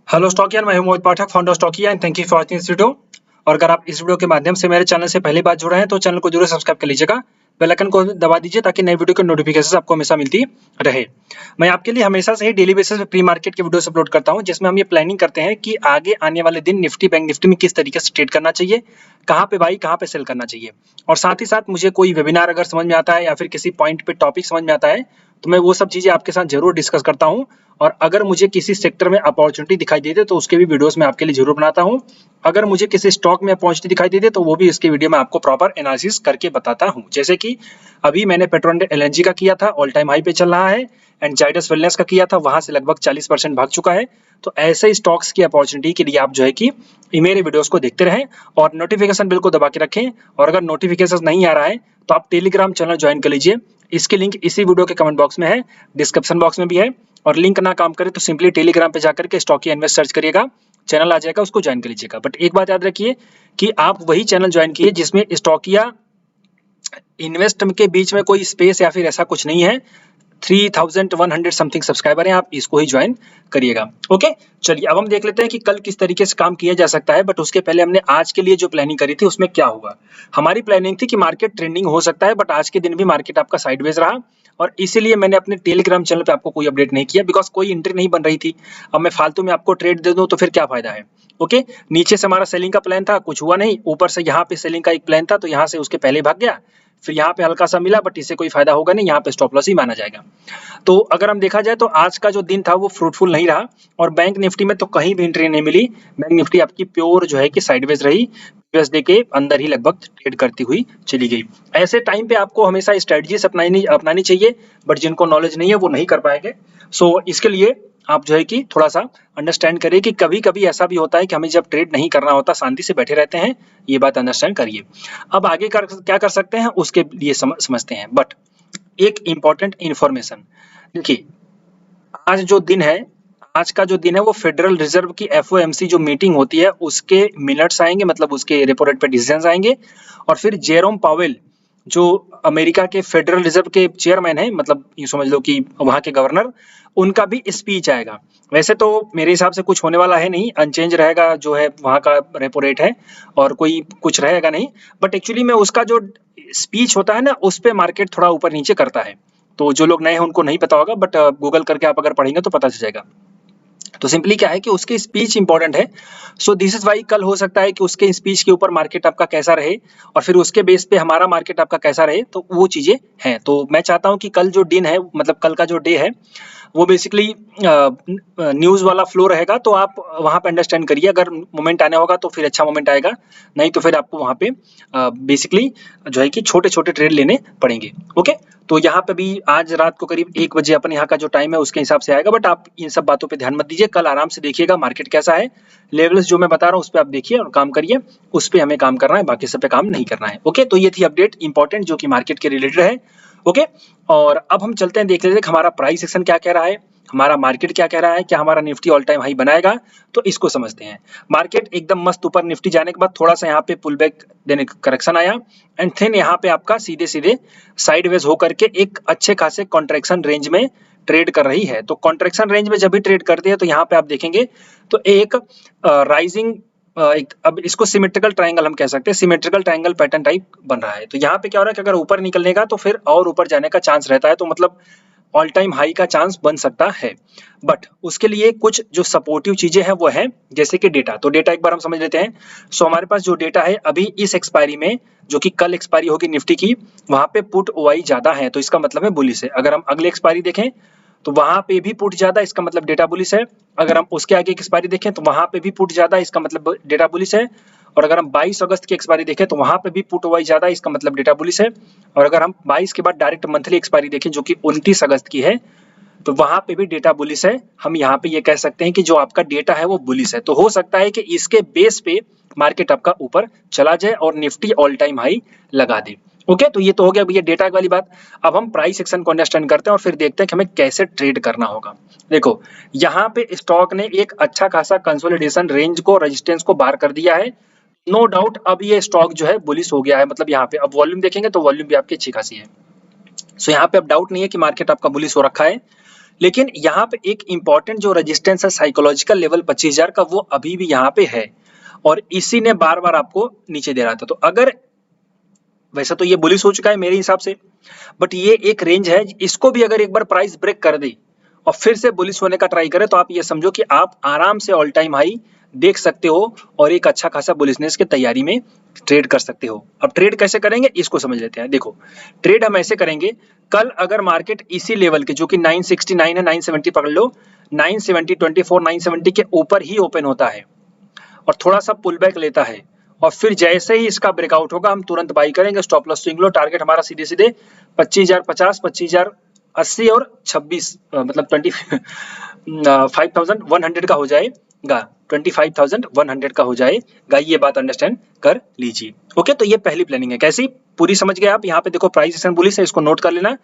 Hello Stockians, मैं हूं Mohit Pathak, founder Stockia and thank you for watching this video. और अगर आप इस वीडियो के माध्यम से मेरे चैनल से पहली बार जुड़े हैं तो चैनल को जरूर सब्सक्राइब कर लीजिएगा, बेल आइकन को दबा दीजिए ताकि नई वीडियो की नोटिफिकेशन आपको हमेशा मिलती रहे। मैं आपके लिए हमेशा से ही डेली बेसिस पे प्री मार्केट के वीडियोस अपलोड करता हूं, जिसमें हम ये प्लानिंग करते हैं कि आगे आने वाले दिन निफ्टी बैंक निफ्टी में किस तरीके से ट्रेड करना चाहिए, कहाँ पे बाई कहाँ पे सेल करना चाहिए। और साथ ही साथ मुझे कोई वेबिनार अगर समझ में आता है या फिर किसी पॉइंट पे टॉपिक समझ में आता है तो मैं वो सब चीजें आपके साथ जरूर डिस्कस करता हूँ। और अगर मुझे किसी सेक्टर में अपॉर्चुनिटी दिखाई देती है तो उसके भी वीडियोस मैं आपके लिए जरूर बनाता हूँ। अगर मुझे किसी स्टॉक में अपॉर्चुनिटी दिखाई देती है तो वो भी इसके वीडियो में आपको प्रॉपर एनालिसिस करके बताता हूँ। जैसे कि अभी मैंने पेट्रोनेट एलएनजी का किया था, ऑल टाइम हाई पे चल रहा है। एंड जाइडस वेलनेस का किया था, वहां से लगभग 40% भाग चुका है। तो ऐसे स्टॉक्स की अपॉर्चुनिटी के लिए आप जो है कि मेरे वीडियोस को देखते रहें और नोटिफिकेशन बिल को दबा के रखें। और अगर नोटिफिकेशन नहीं आ रहा है तो आप टेलीग्राम चैनल ज्वाइन कर लीजिए। इसकी लिंक इसी वीडियो के कमेंट बॉक्स में है, डिस्क्रिप्शन बॉक्स में भी है। और लिंक ना काम करे तो सिंपली टेलीग्राम पे जाकर के स्टॉकी इन्वेस्ट सर्च करिएगा, चैनल आ जाएगा, उसको ज्वाइन कर लीजिएगा। बट एक बात याद रखिए कि आप वही चैनल ज्वाइन कीजिए जिसमें स्टॉकिया इन्वेस्ट के बीच में कोई स्पेस या फिर ऐसा कुछ नहीं है। 3100 समथिंग सब्सक्राइबर हैं, आप इसको ही ज्वाइन करिएगा। ओके, चलिए अब हम देख लेते हैं कि कल किस तरीके से काम किया जा सकता है। बट उसके पहले हमने आज के लिए जो प्लानिंग करी थी उसमें क्या हुआ। हमारी प्लानिंग थी कि मार्केट ट्रेंडिंग हो सकता है, बट आज के दिन भी मार्केट आपका साइडवेज रहा। और इसीलिए मैंने अपने टेलीग्राम चैनल पे आपको कोई अपडेट नहीं किया, बिकॉज कोई एंट्री नहीं बन रही थी। अब मैं फालतू में आपको ट्रेड दे दूं तो फिर क्या फायदा है। ओके, नीचे से हमारा सेलिंग का प्लान था, कुछ हुआ नहीं। ऊपर से यहाँ पे सेलिंग का एक प्लान था तो यहाँ से उसके पहले भाग गया। फिर यहाँ पे हल्का सा मिला, बट इससे कोई फायदा होगा नहीं, यहाँ पे स्टॉप लॉस ही माना जाएगा। तो अगर हम देखा जाए तो आज का जो दिन था वो फ्रूटफुल नहीं रहा। और बैंक निफ्टी में तो कहीं भी एंट्री नहीं मिली। बैंक निफ्टी आपकी प्योर जो है कि साइडवेज रही, यूएसडी के अंदर ही लगभग ट्रेड करती हुई चली गई। ऐसे टाइम पे आपको हमेशा स्ट्रेटजीज अपनानी चाहिए, बट जिनको नॉलेज नहीं है वो नहीं कर पाएंगे। सो इसके लिए आप जो है कि थोड़ा सा अंडरस्टैंड करिए कि कभी कभी ऐसा भी होता है कि हमें जब ट्रेड नहीं करना होता शांति से बैठे रहते हैं। ये बात अंडरस्टैंड करिए। अब आगे क्या कर सकते हैं उसके लिए समझते हैं। बट एक इंपॉर्टेंट इंफॉर्मेशन देखिए, आज जो दिन है आज का जो दिन है वो फेडरल रिजर्व की एफओएमसी जो मीटिंग होती है उसके मिनट्स आएंगे, मतलब उसके रेपो रेट पे डिसीजंस आएंगे। और फिर जेरोम पावेल जो अमेरिका के फेडरल रिजर्व के चेयरमैन है, मतलब ये समझ लो कि वहां के गवर्नर, उनका भी स्पीच आएगा। वैसे तो मेरे हिसाब से कुछ होने वाला है नहीं, अनचेंज रहेगा जो है वहां का रेपो रेट है और कोई कुछ रहेगा नहीं। बट एक्चुअली में उसका जो स्पीच होता है ना उस पे मार्केट थोड़ा ऊपर नीचे करता है। तो जो लोग नए हैं उनको नहीं पता होगा, बट गूगल करके आप अगर पढ़ेंगे तो पता चल जाएगा। तो सिंपली क्या है कि उसकी स्पीच इंपॉर्टेंट है। सो दिस इज वाई कल हो सकता है कि उसके स्पीच के ऊपर मार्केट आपका कैसा रहे और फिर उसके बेस पे हमारा मार्केट आपका कैसा रहे, तो वो चीजें हैं। तो मैं चाहता हूं कि कल जो दिन है, मतलब कल का जो डे है, वो बेसिकली न्यूज वाला फ्लो रहेगा। तो आप वहां पे अंडरस्टैंड करिए, अगर मोमेंट आने होगा तो फिर अच्छा मोमेंट आएगा, नहीं तो फिर आपको वहां पे बेसिकली जो है कि छोटे छोटे ट्रेड लेने पड़ेंगे। ओके, तो यहाँ पे भी आज रात को करीब 1 बजे अपन यहाँ का जो टाइम है उसके हिसाब से आएगा। बट आप इन सब बातों पे ध्यान मत दीजिए, कल आराम से देखिएगा मार्केट कैसा है। लेवल्स जो मैं बता रहा हूँ उस पर आप देखिए और काम करिए, उस पर हमें काम करना है, बाकी सब पे काम नहीं करना है। ओके, तो ये थी अपडेट इंपॉर्टेंट जो कि मार्केट के रिलेटेड है। ओके, और अब हम चलते हैं, देख लेते हैं कि हमारा प्राइस एक्शन क्या कह रहा है, हमारा मार्केट क्या कह रहा है, क्या हमारा निफ्टी ऑल टाइम हाई बनाएगा। तो इसको समझते हैं। मार्केट एकदम मस्त ऊपर निफ्टी जाने के बाद थोड़ा सा यहाँ पे पुल बैक देने करेक्शन आया एंड देन यहाँ पे आपका सीधे सीधे साइडवेज होकर के एक अच्छे खासे कॉन्ट्रैक्शन रेंज में ट्रेड कर रही है। तो कॉन्ट्रैक्शन रेंज में जब भी ट्रेड करती है तो यहाँ पे आप देखेंगे तो एक राइजिंग, एक अब इसको सिमेट्रिकल ट्रायंगल हम कह सकते हैं, सिमेट्रिकल ट्रायंगल पैटर्न टाइप बन रहा है। तो यहाँ पे क्या हो रहा है कि अगर ऊपर निकलने का तो फिर और ऊपर जाने का चांस रहता है, तो मतलब ऑल टाइम हाई का चांस बन सकता है। बट उसके लिए कुछ जो सपोर्टिव चीजें हैं वो है, जैसे कि डेटा। तो डेटा एक बार हम समझ लेते हैं। सो हमारे पास जो डेटा है अभी इस एक्सपायरी में, जो कि कल एक्सपायरी होगी निफ्टी की, वहां पे पुट ओआई ज्यादा है, तो इसका मतलब है बुलिश है। अगर हम अगले एक्सपायरी देखें तो वहां पे भी पुट ज्यादा, इसका मतलब डेटा बुलिश है। अगर हम उसके आगे की एक्सपायरी देखें तो वहां पे भी पुट ज्यादा, इसका मतलब डेटा बुलिश है। और अगर हम 22 अगस्त की एक्सपायरी देखें तो वहां पे भी पुट वाई ज्यादा, इसका मतलब डेटा बुलिश है। और अगर हम 22 के बाद डायरेक्ट मंथली एक्सपायरी देखें जो कि 29 अगस्त की है, तो वहां पे भी डेटा बुलिश है। हम यहाँ पे ये कह सकते हैं कि जो आपका डेटा है वो बुलिश है। तो हो सकता है कि इसके बेस पे मार्केट आपका ऊपर चला जाए और निफ्टी ऑल टाइम हाई लगा दे। ओके, तो ये तो हो गया भैया डेटा वाली बात। अब हम प्राइस एक्शन को अंडरस्टैंड करते हैं और फिर देखते हैं कि हमें कैसे ट्रेड करना होगा। देखो, यहाँ पे स्टॉक ने एक अच्छा खासा कंसोलिडेशन रेंज को, रेजिस्टेंस को बार कर दिया है। नो डाउट अब ये स्टॉक जो है बुलिश हो गया है। मतलब यहाँ पे अब वॉल्यूम देखेंगे तो वॉल्यूम भी आपकी अच्छी खासी है। सो यहाँ पे अब डाउट नहीं है कि मार्केट आपका बुलिश हो रखा है। लेकिन यहाँ पे एक इंपॉर्टेंट जो रेजिस्टेंस है साइकोलॉजिकल लेवल 25,000 का, वो अभी भी यहाँ पे है और इसी ने बार बार आपको नीचे दे रहा था। तो अगर वैसे तो ये बुलिश हो चुका है मेरे हिसाब से, बट ये एक रेंज है, इसको भी अगर एक बार प्राइस ब्रेक कर दे और फिर से बुलिश होने का ट्राई करे तो आप ये समझो कि आप आराम से ऑल टाइम हाई देख सकते हो और एक अच्छा खासा बुलिशनेस की तैयारी में ट्रेड कर सकते हो। अब ट्रेड कैसे करेंगे इसको समझ लेते हैं। देखो ट्रेड हम ऐसे करेंगे, कल अगर मार्केट इसी लेवल के जो कि 969 है, 970 पकड़ लो, 970 24 970 के ऊपर ही ओपन होता है और थोड़ा सा पुल बैक लेता है और फिर जैसे ही इसका ब्रेकआउट होगा हम तुरंत बाई करेंगे, stop loss swing low, target हमारा सीधे सीधे 25,050, 25,080 और 26 मतलब 25,100 का हो जाएगा, 25,100 का हो जाएगा। ये बात अंडरस्टैंड कर लीजिए। ओके, तो ये पहली प्लानिंग है। कैसी पूरी समझ गए आप? यहाँ पे देखो प्राइस एक्शन बुलिश है, इसको नोट कर लेना।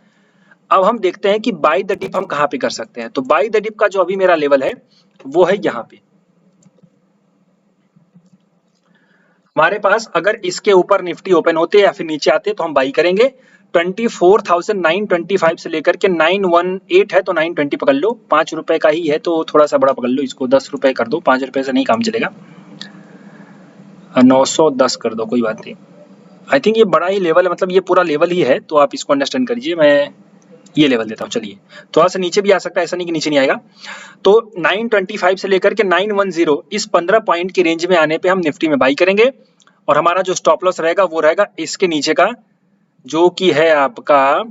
अब हम देखते हैं कि बाय द डिप हम कहाँ पे कर सकते हैं। तो बाय द डिप का जो अभी मेरा लेवल है वो है यहाँ पे। हमारे पास अगर इसके ऊपर निफ्टी ओपन होते या फिर नीचे आते तो हम बाई करेंगे। 24,925 से लेकर के 918 है तो 920 पकड़ लो, 5 रुपए का ही है तो थोड़ा सा बड़ा पकड़ लो, इसको 10 रुपए कर दो, 5 रुपए से नहीं काम चलेगा, 910 कर दो, कोई बात नहीं। आई थिंक ये बड़ा ही लेवल है, मतलब ये पूरा लेवल ही है, तो आप इसको अंडरस्टैंड करिए। मैं ये लेवल देता हूँ, चलिए थोड़ा सा नीचे भी आ सकता है, ऐसा नहीं कि नीचे नहीं आएगा। तो 925 से लेकर के 910 इस 15 पॉइंट की रेंज में आने पे हम निफ्टी में बाई करेंगे और हमारा जो स्टॉप लॉस रहेगा वो रहेगा इसके नीचे का, जो कि है आपका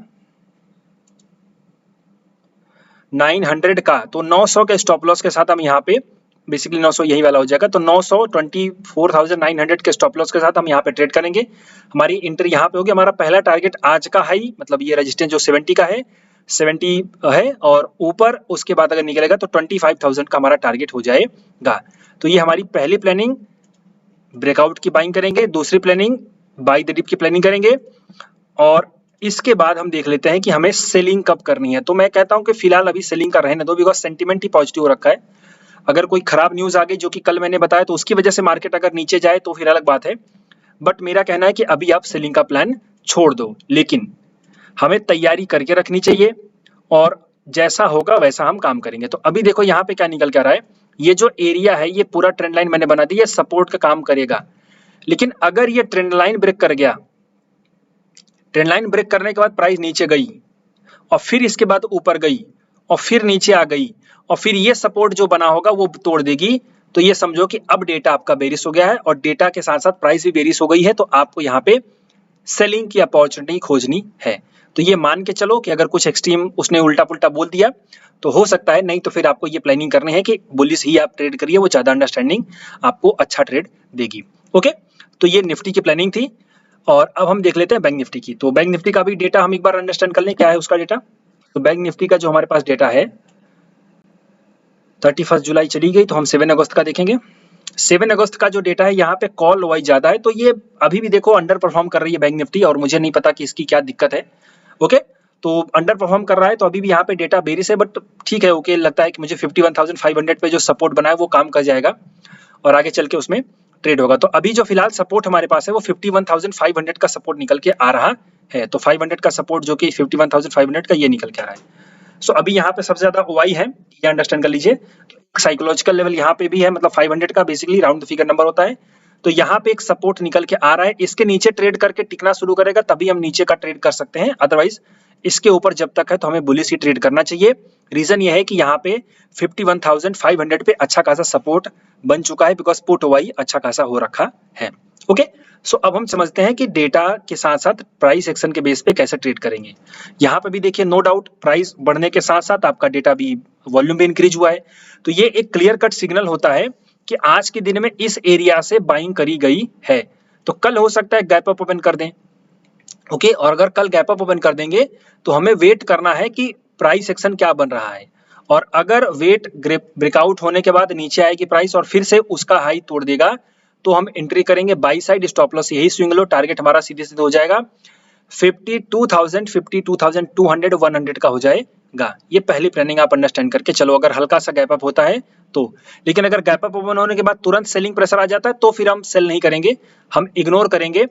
900 का। तो 900 के स्टॉप लॉस के साथ हम यहाँ पे बेसिकली 900 यही वाला हो जाएगा, तो 900 24,900 के स्टॉप लॉस के साथ हम यहाँ पे ट्रेड करेंगे। हमारी एंट्री यहाँ पे होगी। हमारा पहला टारगेट आज का हाई, मतलब ये रेजिस्टेंस जो 70 का है, 70 है और ऊपर उसके बाद अगर निकलेगा तो 25,000 का हमारा टारगेट हो जाएगा। तो ये हमारी पहली प्लानिंग, ब्रेकआउट की बाइंग करेंगे। दूसरी प्लानिंग बाय द डिप की प्लानिंग करेंगे और इसके बाद हम देख लेते हैं कि हमें सेलिंग कब करनी है। तो मैं कहता हूं कि फिलहाल अभी सेलिंग का रहने दो, बिकॉज सेंटीमेंट ही पॉजिटिव हो रखा है। अगर कोई खराब न्यूज आ गई जो कि कल मैंने बताया तो उसकी वजह से मार्केट अगर नीचे जाए तो फिर अलग बात है, बट मेरा कहना है कि अभी आप सेलिंग का प्लान छोड़ दो, लेकिन हमें तैयारी करके रखनी चाहिए और जैसा होगा वैसा हम काम करेंगे। तो अभी देखो यहाँ पे क्या निकल के आ रहा है, ये जो एरिया है ये पूरा ट्रेंड लाइन मैंने बना दी, ये सपोर्ट का काम करेगा। लेकिन अगर ये ट्रेंड लाइन ब्रेक कर गया, ट्रेंड लाइन ब्रेक करने के बाद प्राइस नीचे गई और फिर इसके बाद ऊपर गई और फिर नीचे आ गई और फिर ये सपोर्ट जो बना होगा वो तोड़ देगी, तो ये समझो कि अब डेटा आपका बेरिश हो गया है और डेटा के साथ साथ प्राइस भी बेरिश हो गई है, तो आपको यहाँ पे सेलिंग की अपॉर्चुनिटी खोजनी है। तो ये मान के चलो कि अगर कुछ एक्सट्रीम उसने उल्टा पुल्टा बोल दिया तो हो सकता है, नहीं तो फिर आपको ये प्लानिंग करनी है कि बुलिश ही आप ट्रेड करिए, वो ज्यादा अंडरस्टैंडिंग आपको अच्छा ट्रेड देगी। ओके, तो ये निफ्टी की प्लानिंग थी और अब हम देख लेते हैं बैंक निफ्टी की। तो बैंक निफ्टी का भी डेटा हम एक बार अंडरस्टैंड कर लें, क्या है उसका डेटा। तो बैंक निफ्टी का जो हमारे पास डेटा है, 31 जुलाई चली गई तो हम 7 अगस्त का देखेंगे। 7 अगस्त का जो डेटा है यहाँ पे कॉल वाइज ज्यादा है, तो ये अभी भी देखो अंडर परफॉर्म कर रही है बैंक निफ्टी और मुझे नहीं पता कि इसकी क्या दिक्कत है। ओके, तो अंडर परफॉर्म कर रहा है तो अभी भी यहाँ पे डेटा बेरिश है, बट ठीक है, ओके लगता है कि मुझे 51,500 पे जो सपोर्ट बना है वो काम कर जाएगा और आगे चल के उसमें ट्रेड होगा। तो अभी जो फिलहाल सपोर्ट हमारे पास है वो 51,500 का सपोर्ट निकल के आ रहा है। तो 500 का सपोर्ट जो कि 51,500 का ये निकल के आ रहा है। सो अभी यहाँ पे सबसे ज्यादा ओआई है, ये अंडरस्टैंड कर लीजिए। साइकोलॉजिकल लेवल यहाँ पे भी है, मतलब 500 का बेसिकली राउंड फिगर नंबर होता है। तो यहाँ पे एक सपोर्ट निकल के आ रहा है, इसके नीचे ट्रेड करके टिकना शुरू करेगा तभी हम नीचे का ट्रेड कर सकते हैं, अदरवाइज इसके ऊपर जब तक है तो हमें बुलिश ही ट्रेड करना चाहिए। रीजन ये है कि यहाँ पे 51,500 पे अच्छा खासा सपोर्ट बन चुका है, बिकॉज पुट ओआई अच्छा खासा हो रखा है। ओके, सो अब हम समझते हैं कि डेटा के साथ साथ प्राइस एक्शन के बेस पे कैसे ट्रेड करेंगे। यहाँ पे भी देखिए नो डाउट प्राइस बढ़ने के साथ साथ आपका डेटा भी, वॉल्यूम भी इंक्रीज हुआ है, तो ये एक क्लियर कट सिग्नल होता है कि आज के दिन में इस एरिया से बाइंग करी गई है। तो कल हो सकता है गैप अप ओपन कर दें। ओके, और अगर कल गैप अप ओपन कर देंगे तो हमें वेट करना है कि प्राइस एक्शन क्या बन रहा है, और अगर वेट ब्रेकआउट होने के बाद नीचे आएगी प्राइस और फिर से उसका हाई तोड़ देगा तो हम एंट्री करेंगे बाई साइड, स्टॉप लॉस यही स्विंग लो, टारगेट हमारा सीधे सीधे हो जाएगा 52,000, 52,200, 100 का हो जाएगा। ये पहली प्लानिंग आप अंडरस्टैंड करके चलो। अगर हल्का सा गैप अप होता है तो, लेकिन अगर गैप अप ओपन होने के बाद तुरंत सेलिंग प्रेशर आ जाता है तो फिर हम सेल नहीं करेंगे, हम इग्नोर करेंगे।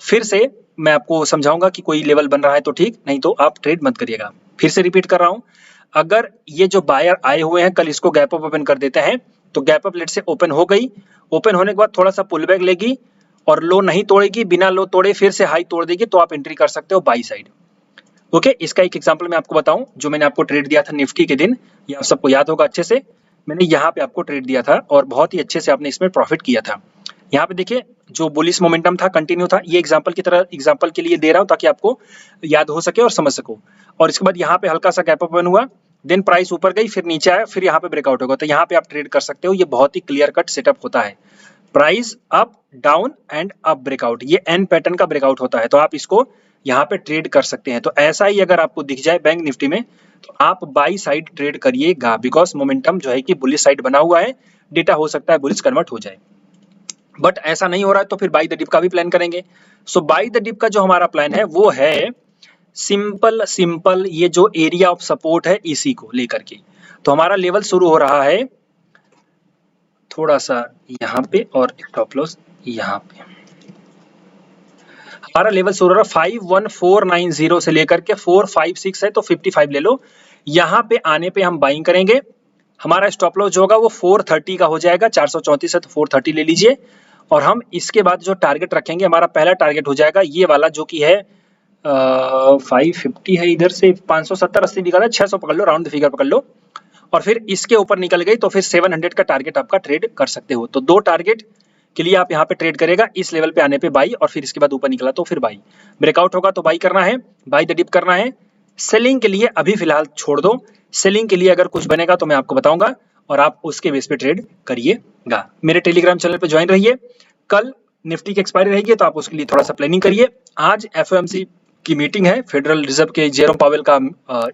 फिर से मैं आपको समझाऊंगा कि कोई लेवल बन रहा है तो ठीक, नहीं तो आप ट्रेड मत करिएगा। फिर से रिपीट कर रहा हूं, अगर ये जो बायर आए हुए हैं कल इसको गैप अप ओपन कर देते हैं तो गैप अप लेट से ओपन हो गई, ओपन होने के बाद थोड़ा सा पुल बैक लेगी और लो नहीं तोड़ेगी, बिना लो तोड़े फिर से हाई तोड़ देगी तो आप एंट्री कर सकते हो बाई साइड। ओके, इसका एक एग्जांपल मैं आपको बताऊं जो मैंने आपको ट्रेड दिया था निफ्टी के दिन, ये आप सबको याद होगा अच्छे से। मैंने यहाँ पे आपको ट्रेड दिया था और बहुत ही अच्छे से आपने इसमें प्रॉफिट किया था। यहाँ पे देखिए जो बुलिश मोमेंटम था कंटिन्यू था, ये एग्जांपल की तरह एग्जांपल के लिए दे रहा हूँ ताकि आपको याद हो सके और समझ सको। और इसके बाद यहाँ पे हल्का सा गैप ओपन हुआ, देन प्राइस ऊपर गई, फिर नीचे आया, फिर यहाँ पे ब्रेकआउट होगा, तो यहाँ पे आप ट्रेड कर सकते हो। ये बहुत ही क्लियर कट सेटअप होता है, price up down and up breakout, ये एन पैटर्न का ब्रेकआउट होता है, तो आप इसको यहाँ पे ट्रेड कर सकते हैं। तो ऐसा ही अगर आपको दिख जाए बैंक निफ्टी में तो आप बाई साइड ट्रेड करिएगा, बिकॉज मोमेंटम जो है कि बुलिश साइड बना हुआ है, डेटा हो सकता है बुलिश कन्वर्ट हो जाए। बट ऐसा नहीं हो रहा है तो फिर बाई द डिप का भी प्लान करेंगे। सो बाई द डिप का जो हमारा प्लान है वो है सिंपल ये जो एरिया ऑफ सपोर्ट है इसी को लेकर के। तो हमारा लेवल शुरू हो रहा है थोड़ा सा यहाँ पे और स्टॉप लॉस यहाँ पे। हमारा लेवल शुरू हो रहा है 51490 से लेकर के 456 है तो 55 ले लो। यहाँ पे आने पे हम बाइंग करेंगे, हमारा स्टॉप लॉस जो होगा वो 430 का हो जाएगा, 434 है तो 430 ले लीजिए। और हम इसके बाद जो टारगेट रखेंगे, हमारा पहला टारगेट हो जाएगा ये वाला जो कि है 550 है, इधर से 570-80 निकाला, 600 पकड़ लो, राउंड द फिगर पकड़ लो। और फिर इसके ऊपर निकल गई तो फिर 700 का टारगेट आपका ट्रेड कर सकते हो। तो दो टारगेट के लिए आप यहाँ पे ट्रेड करेगा, इस लेवल पे आने पे बाई और फिर इसके बाद ऊपर निकला तो फिर बाई, ब्रेकआउट होगा तो बाई करना है, बाई द डिप करना है। सेलिंग के लिए अभी फिलहाल छोड़ दो, सेलिंग के लिए अगर कुछ बनेगा तो मैं आपको बताऊंगा और आप उसके बेस पे ट्रेड करिएगा। मेरे टेलीग्राम चैनल पे ज्वाइन रहिए, कल निफ्टी की एक्सपायरी रहेगी तो आप उसके लिए थोड़ा सा प्लानिंग करिए। आज एफओएमसी की मीटिंग है, फेडरल रिजर्व के जेरोम पावेल का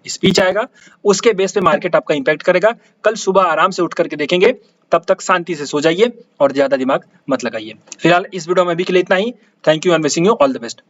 स्पीच आएगा, उसके बेस पे मार्केट आपका इंपैक्ट करेगा। कल सुबह आराम से उठ करके देखेंगे, तब तक शांति से सो जाइए और ज्यादा दिमाग मत लगाइए। फिलहाल इस वीडियो में अभी के लिए इतना ही। Thank you and wishing you all the best.